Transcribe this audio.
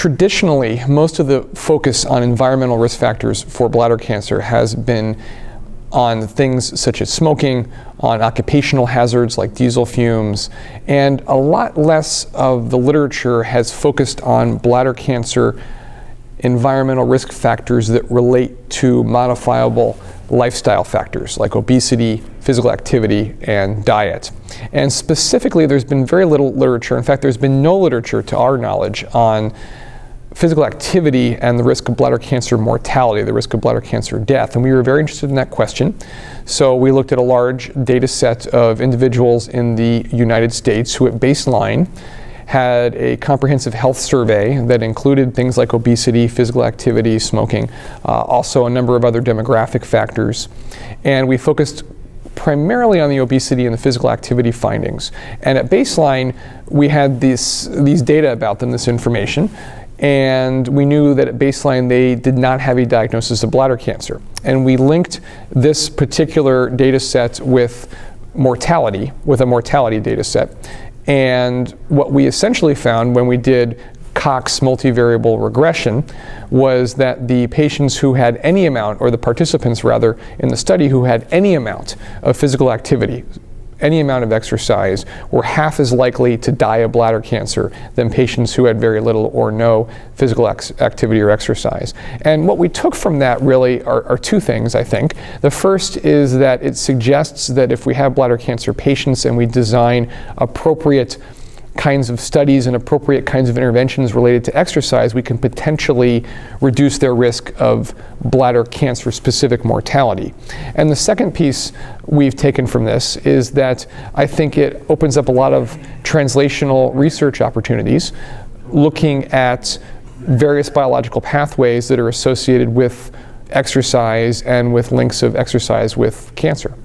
traditionally, most of the focus on environmental risk factors for bladder cancer has been on things such as smoking, on occupational hazards like diesel fumes, and a lot less of the literature has focused on bladder cancer environmental risk factors that relate to modifiable lifestyle factors like obesity, physical activity, and diet. And specifically, there's been very little literature. In fact, there's been no literature to our knowledge on physical activity and the risk of bladder cancer mortality, the risk of bladder cancer death. And we were very interested in that question. So we looked at a large data set of individuals in the United States who at baseline had a comprehensive health survey that included things like obesity, physical activity, smoking, also a number of other demographic factors. And we focused primarily on the obesity and the physical activity findings. And at baseline, we had these data about them, this information, and we knew that at baseline they did not have a diagnosis of bladder cancer. And we linked this particular data set with mortality, with a mortality data set. And what we essentially found when we did Cox multivariable regression was that the patients who had any amount, or the participants rather, in the study who had any amount of physical activity, any amount of exercise, were half as likely to die of bladder cancer than patients who had very little or no physical activity or exercise. And what we took from that really are two things, I think. The first is that it suggests that if we have bladder cancer patients and we design appropriate kinds of studies and appropriate kinds of interventions related to exercise, we can potentially reduce their risk of bladder cancer specific mortality. And the second piece we've taken from this is that I think it opens up a lot of translational research opportunities looking at various biological pathways that are associated with exercise and with links of exercise with cancer.